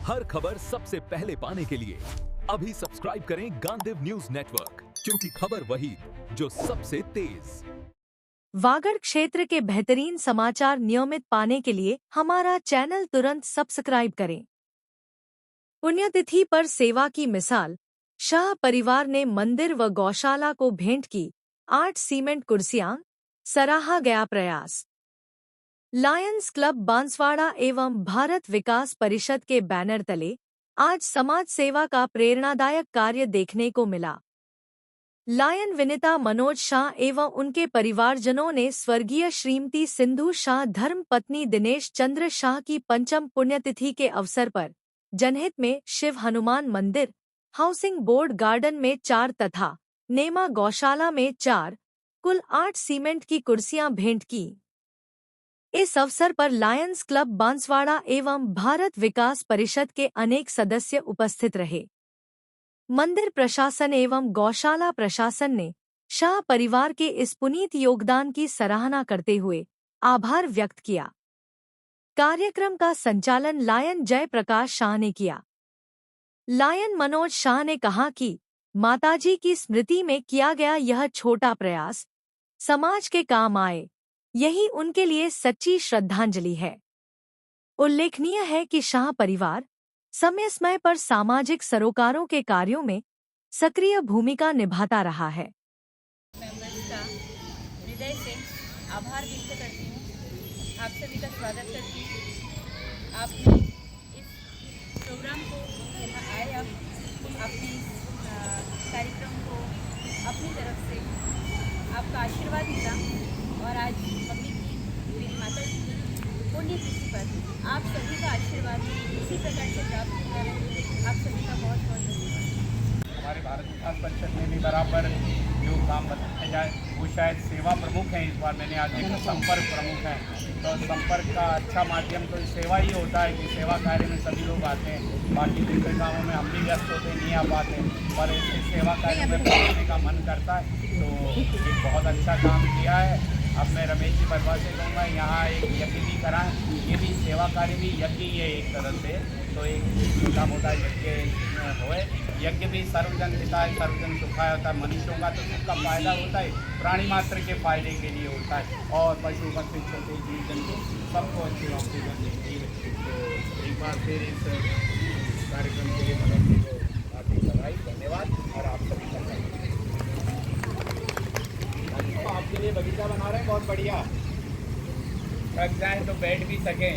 हर खबर सबसे पहले पाने के लिए अभी सब्सक्राइब करें गांधीव न्यूज नेटवर्क, क्योंकि खबर वही जो सबसे तेज। वागड़ क्षेत्र के बेहतरीन समाचार नियमित पाने के लिए हमारा चैनल तुरंत सब्सक्राइब करें। पुण्यतिथि पर सेवा की मिसाल, शाह परिवार ने मंदिर व गौशाला को भेंट की 8 सीमेंट कुर्सियां, सराहा गया प्रयास। लायंस क्लब बांसवाड़ा एवं भारत विकास परिषद के बैनर तले आज समाज सेवा का प्रेरणादायक कार्य देखने को मिला। लायन विनिता मनोज शाह एवं उनके परिवारजनों ने स्वर्गीय श्रीमती सिंधु शाह धर्म पत्नी दिनेश चंद्र शाह की पंचम पुण्यतिथि के अवसर पर जनहित में शिव हनुमान मंदिर, हाउसिंग बोर्ड गार्डन में 4 तथा नेमा गौशाला में 4 कुल 8 सीमेंट की कुर्सियां भेंट की। इस अवसर पर लायंस क्लब बांसवाड़ा एवं भारत विकास परिषद के अनेक सदस्य उपस्थित रहे। मंदिर प्रशासन एवं गौशाला प्रशासन ने शाह परिवार के इस पुनीत योगदान की सराहना करते हुए आभार व्यक्त किया। कार्यक्रम का संचालन लायन जयप्रकाश शाह ने किया। लायन मनोज शाह ने कहा कि माताजी की स्मृति में किया गया यह छोटा प्रयास समाज के काम आए, यही उनके लिए सच्ची श्रद्धांजलि है। उल्लेखनीय है कि शाह परिवार समय समय पर सामाजिक सरोकारों के कार्यों में सक्रिय भूमिका निभाता रहा है। मेंबर्स का हृदय से आभार व्यक्त करती हूँ। आप सभी का स्वागत करती हूँ। आपने इस प्रोग्राम को यहाँ आए, अपने कार्यक्रम को अपनी तरफ से आपका आशीर्वाद मिला और आज मम्मी की, मेरी माता जी की पुण्यतिथि पर आप सभी का आशीर्वाद इसी प्रकार से प्राप्त होता रहे। आप सभी का बहुत बहुत धन्यवाद। हमारे भारत विकास परिषद में भी बराबर जो काम बताया जाए वो शायद सेवा प्रमुख हैं। इस बार मैंने आज देखा संपर्क प्रमुख हैं, तो संपर्क का अच्छा माध्यम तो सेवा ही होता है कि सेवा कार्य में सभी लोग आते हैं। बाकी दूसरे कामों में हम भी व्यस्त होते नहीं आ पाते, पर ऐसे सेवा कार्य में पहुँचने का मन करता है, तो एक बहुत अच्छा काम किया है। अब मैं रमेश जी बरवा से कहूँगा यहाँ एक यज्ञ भी कराएं, ये भी सेवा कार्य भी यज्ञ ही है एक तरह से, तो एक छोटा मोटा यज्ञ होए। यज्ञ भी सर्वजन हिताय सर्वजन सुखाय होता है। मनुष्यों का तो सबका फायदा होता है, प्राणी मात्र के फायदे के लिए होता है, और पशु पक्षी छोटे जीव जंतु सबको अच्छी ऑक्सीजन मिलती है। तो एक बार फिर इस कार्यक्रम के लिए मनोज जी को हार्दिक बधाई, धन्यवाद। और आप सभी का आपके लिए बगीचा बना रहे हैं, बहुत बढ़िया। थक जाए तो बैठ भी सकें।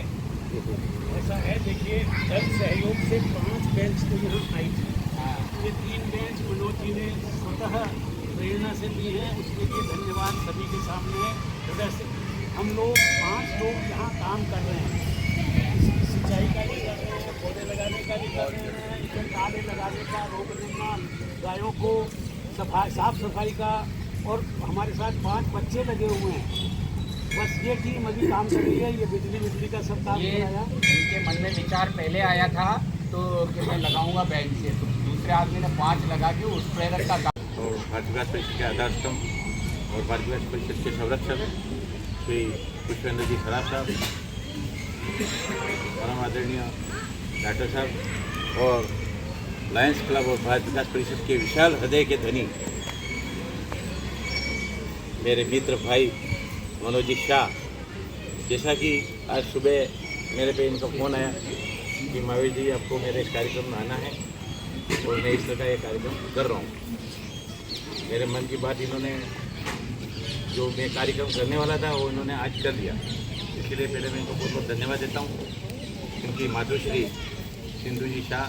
ऐसा है, देखिए जन सहयोग से 5 बेंच तो यहाँ आई थी। ये 3 बेंच मनोज जी ने स्वतः प्रेरणा से दी है, उसके लिए धन्यवाद सभी के सामने है हृदय से। हम लोग 5 लोग यहाँ काम कर रहे हैं, सिंचाई का भी कर रहे हैं, पौधे लगाने का भी कर रहे हैं, इधर ताले लगाने का, रोकने का, गायों को साफ सफाई का, और हमारे साथ 5 बच्चे लगे हुए हैं। बस ये टीम अभी काम कर रही है। ये बिजली का सब काम कराया। इनके मन में विचार पहले आया था तो कि मैं लगाऊंगा बैंक से, तो दूसरे आदमी ने 5 लगा के उस प्रेरक का काम। और भारत विकास परिषद के आधार स्तंभ और भारत विकास परिषद के संरक्षक श्री पुष्पेंद्र जी खराब साहब, परम आदरणीय डॉक्टर साहब और लायंस क्लब और भारत विकास परिषद के विशाल हृदय के धनी मेरे मित्र भाई मनोज जी शाह, जैसा कि आज सुबह मेरे पे इनका फ़ोन आया कि महावीर जी आपको मेरे इस कार्यक्रम में आना है, और मैं इस तरह का ये कार्यक्रम कर रहा हूँ। मेरे मन की बात इन्होंने, जो मैं कार्यक्रम करने वाला था वो इन्होंने आज कर दिया। इसके लिए पहले मैं इनको बहुत बहुत धन्यवाद देता हूँ। क्योंकि मातोश्री सिंधु जी शाह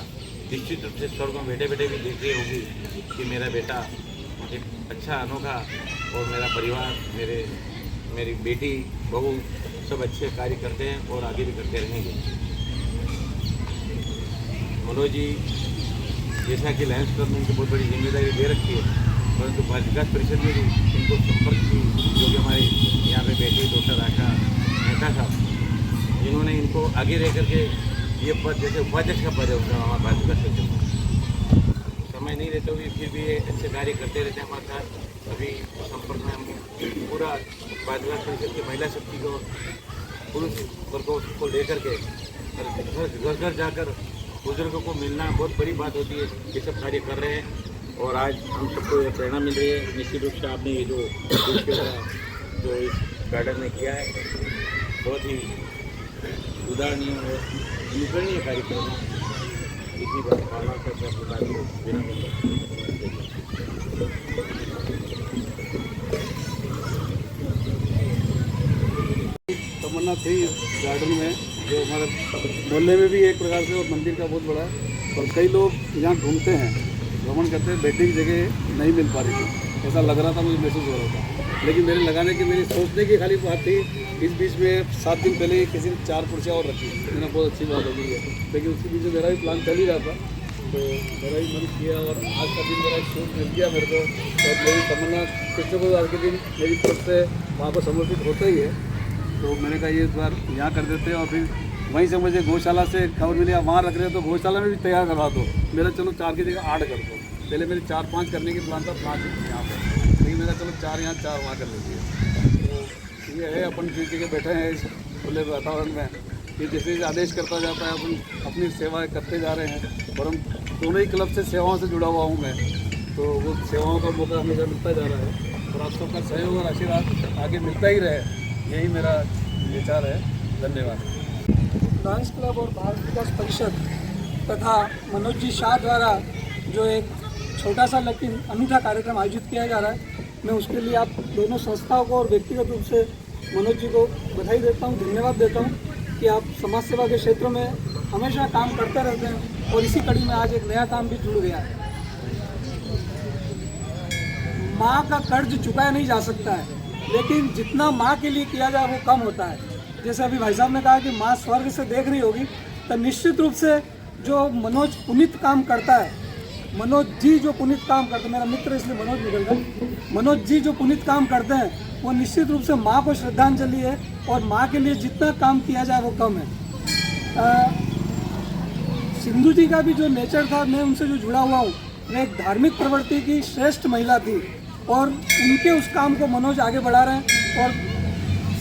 निश्चित रूप से स्वर्ग में बैठे बैठे भी देख रही होगी कि मेरा बेटा एक अच्छा अनोखा, और मेरा परिवार, मेरी बेटी बहू सब अच्छे कार्य करते हैं और आगे भी करते रहेंगे। मनोज जी जैसा कि लायंस क्लब में इनको बहुत बड़ी जिम्मेदारी दे रखी है, परंतु भारत विकास परिषद में भी इनको संपर्क की, जो कि हमारे यहाँ पे बैठे डॉक्टर आशा मेहता साहब, इन्होंने इनको आगे रह करके ये पद, जैसे उपाध्यक्ष का पद है उनका हमारे भारत विकास परिषद में, समय नहीं रहते हुए फिर भी अच्छे कार्य करते रहते हैं हमारे साथ। अभी संपर्क में हम पूरा भारत विकास परिषद की महिला शक्ति को, पुरुष वर्गों को लेकर के घर घर जाकर बुजुर्गों को मिलना बहुत बड़ी बात होती है। ये सब कार्य कर रहे हैं और आज हम सबको ये प्रेरणा मिल रही है। निश्चित रूप से आपने ये जो इस गार्डन में किया है बहुत ही उदाहरणीय और अनुकरणीय कार्यक्रम है। इसी बात भावना करके अपने कार्य को बिना तमन्ना थी गार्डन में, जो हमारे मोहल्ले में भी एक प्रकार से और मंदिर का बहुत बड़ा है। और कई लोग यहाँ घूमते हैं, भ्रमण करते हैं, बैठने की जगह नहीं मिल पा रही थी, ऐसा लग रहा था, मुझे महसूस हो रहा था। लेकिन मेरे लगाने की, मेरी सोचने की खाली बात थी। इस बीच में 7 दिन पहले ही किसी ने 4 कुर्सियाँ और रखी, मैंने बहुत अच्छी बात होगी है। लेकिन उसके बीच में मेरा भी प्लान चल ही रहा था, तो मेरा ही मन किया और आज का दिन मेरा शूट मिल गया मेरे को। और मेरी तमन्ना पिछले को आज के दिन मेरी तरफ से वहाँ को समर्पित होता ही है। तो मैंने कहा ये इस बार यहाँ कर देते हैं और फिर वहीं से मुझे गौशाला से खबर मिली आप वहाँ रख रहे हो तो गौशाला में भी तैयार करवा दो। मेरा चलो 4 की जगह 8 कर दो। पहले मेरी 4-5 करने की प्लान था, 5 यहाँ पर, लेकिन मेरा चलो 4 यहाँ 4 वहाँ कर लीजिए। तो ये है, अपन किसी जगह बैठे हैं इस खुले वातावरण में कि जैसे आदेश करता जाता है अपन अपनी सेवाएँ करते जा रहे हैं। और हम दोनों ही क्लब से सेवाओं से जुड़ा हुआ हूँ मैं, तो वो सेवाओं का मौका हमेशा मिलता जा रहा है और आप सबका सहयोग और आशीर्वाद आगे मिलता ही रहे, यही मेरा विचार है। धन्यवाद। लायंस क्लब और भारत विकास परिषद तथा मनोज जी शाह द्वारा जो एक छोटा सा लेकिन अनूठा कार्यक्रम आयोजित किया जा रहा है, मैं उसके लिए आप दोनों संस्थाओं को और व्यक्तिगत रूप से मनोज जी को बधाई देता हूं, धन्यवाद देता हूं कि आप समाज सेवा के क्षेत्र में हमेशा काम करते रहते हैं और इसी कड़ी में आज एक नया काम भी जुड़ गया है। माँ का कर्ज चुकाया नहीं जा सकता है, लेकिन जितना माँ के लिए किया जाए वो कम होता है। जैसे अभी भाई साहब ने कहा कि माँ स्वर्ग से देख रही होगी, तो निश्चित रूप से जो मनोज पुनीत काम करता है, मनोज जी जो पुनीत काम करते हैं, मेरा मित्र इसलिए मनोज निकल गया, मनोज जी जो पुनीत काम करते हैं वो निश्चित रूप से माँ को श्रद्धांजलि है और माँ के लिए जितना काम किया जाए वो कम है। सिंधु जी का भी जो नेचर था, मैं उनसे जो जुड़ा हुआ हूँ, मैं एक धार्मिक प्रवृत्ति की श्रेष्ठ महिला थी और उनके उस काम को मनोज आगे बढ़ा रहे हैं। और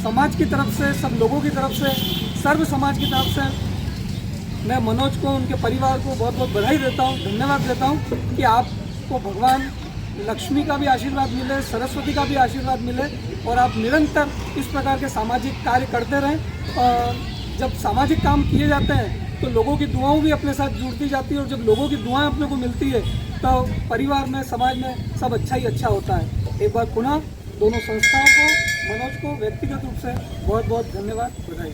समाज की तरफ से, सब लोगों की तरफ से, सर्व समाज की तरफ से मैं मनोज को, उनके परिवार को बहुत बहुत बधाई देता हूँ, धन्यवाद देता हूँ कि आपको भगवान लक्ष्मी का भी आशीर्वाद मिले, सरस्वती का भी आशीर्वाद मिले और आप निरंतर इस प्रकार के सामाजिक कार्य करते रहें। और जब सामाजिक काम किए जाते हैं तो लोगों की दुआओं भी अपने साथ जुड़ती जाती है और जब लोगों की दुआएं अपने को मिलती है तो परिवार में, समाज में सब अच्छा ही अच्छा होता है। एक बार पुनः दोनों संस्थाओं को, मनोज को व्यक्तिगत रूप से बहुत बहुत धन्यवाद, बधाई।